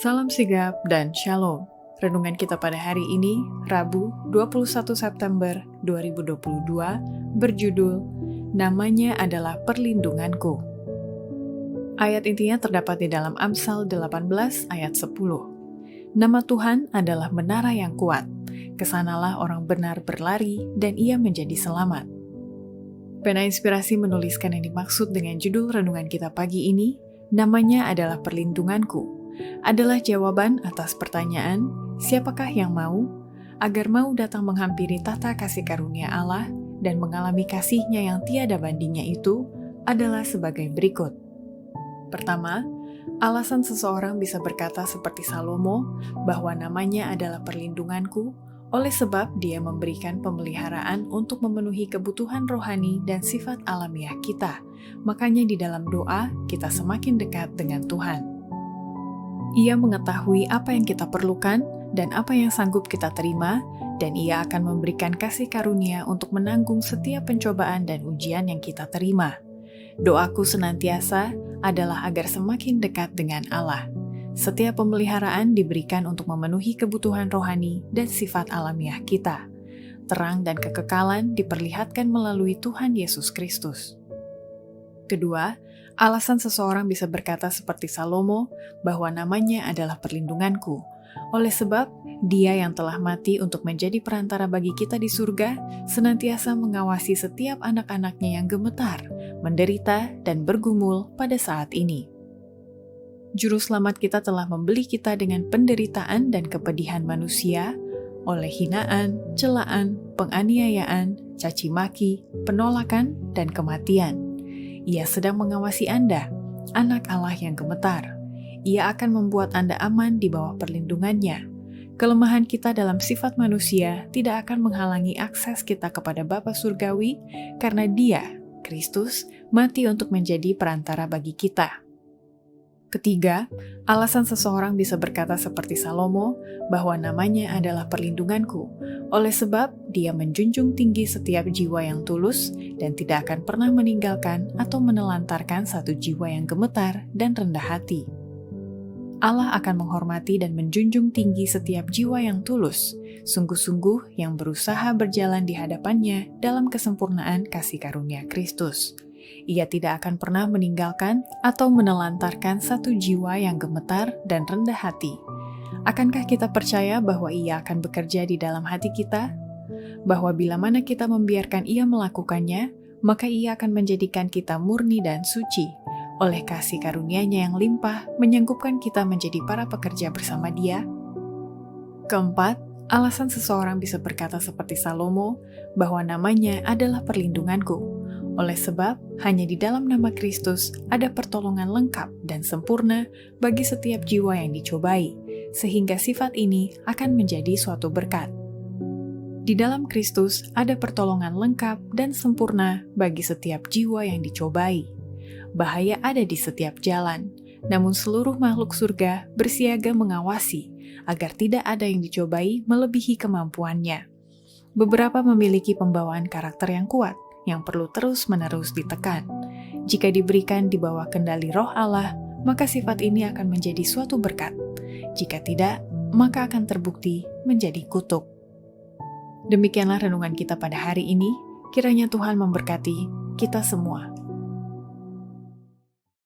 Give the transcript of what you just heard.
Salam sigap dan shalom. Renungan kita pada hari ini, Rabu 21 September 2022, berjudul Namanya adalah Perlindunganku. Ayat intinya terdapat di dalam Amsal 18 ayat 10. Nama Tuhan adalah menara yang kuat. Kesanalah orang benar berlari dan ia menjadi selamat. Pena Inspirasi menuliskan yang dimaksud dengan judul renungan kita pagi ini, namanya adalah perlindunganku, adalah jawaban atas pertanyaan, siapakah yang mau, agar mau datang menghampiri tata kasih karunia Allah dan mengalami kasih-Nya yang tiada bandingnya itu adalah sebagai berikut. Pertama, alasan seseorang bisa berkata seperti Salomo bahwa namanya adalah perlindunganku, oleh sebab dia memberikan pemeliharaan untuk memenuhi kebutuhan rohani dan sifat alamiah kita. Makanya di dalam doa, kita semakin dekat dengan Tuhan. Ia mengetahui apa yang kita perlukan dan apa yang sanggup kita terima, dan ia akan memberikan kasih karunia untuk menanggung setiap pencobaan dan ujian yang kita terima. Doaku senantiasa adalah agar semakin dekat dengan Allah. Setiap pemeliharaan diberikan untuk memenuhi kebutuhan rohani dan sifat alamiah kita. Terang dan kekekalan diperlihatkan melalui Tuhan Yesus Kristus. Kedua, alasan seseorang bisa berkata seperti Salomo bahwa namanya adalah perlindunganku, oleh sebab Dia yang telah mati untuk menjadi perantara bagi kita di surga, senantiasa mengawasi setiap anak-anaknya yang gemetar, menderita, dan bergumul pada saat ini. Juru selamat kita telah membeli kita dengan penderitaan dan kepedihan manusia, oleh hinaan, celaan, penganiayaan, caci maki, penolakan, dan kematian. Ia sedang mengawasi Anda, anak Allah yang gemetar. Ia akan membuat Anda aman di bawah perlindungannya. Kelemahan kita dalam sifat manusia tidak akan menghalangi akses kita kepada Bapa Surgawi, karena Dia, Kristus, mati untuk menjadi perantara bagi kita. Ketiga, alasan seseorang bisa berkata seperti Salomo bahwa namanya adalah perlindunganku, oleh sebab dia menjunjung tinggi setiap jiwa yang tulus dan tidak akan pernah meninggalkan atau menelantarkan satu jiwa yang gemetar dan rendah hati. Allah akan menghormati dan menjunjung tinggi setiap jiwa yang tulus, sungguh-sungguh yang berusaha berjalan di hadapannya dalam kesempurnaan kasih karunia Kristus. Ia tidak akan pernah meninggalkan atau menelantarkan satu jiwa yang gemetar dan rendah hati. Akankah kita percaya bahwa Ia akan bekerja di dalam hati kita? Bahwa bila mana kita membiarkan Ia melakukannya, maka Ia akan menjadikan kita murni dan suci. Oleh kasih karunia-Nya yang limpah, menyanggupkan kita menjadi para pekerja bersama Dia. Keempat, alasan seseorang bisa berkata seperti Salomo bahwa namanya adalah perlindunganku. Oleh sebab, hanya di dalam nama Kristus ada pertolongan lengkap dan sempurna bagi setiap jiwa yang dicobai, sehingga sifat ini akan menjadi suatu berkat. Di dalam Kristus ada pertolongan lengkap dan sempurna bagi setiap jiwa yang dicobai. Bahaya ada di setiap jalan, namun seluruh makhluk surga bersiaga mengawasi agar tidak ada yang dicobai melebihi kemampuannya. Beberapa memiliki pembawaan karakter yang kuat, yang perlu terus-menerus ditekan. Jika diberikan di bawah kendali Roh Allah, maka sifat ini akan menjadi suatu berkat. Jika tidak, maka akan terbukti menjadi kutuk. Demikianlah renungan kita pada hari ini. Kiranya Tuhan memberkati kita semua.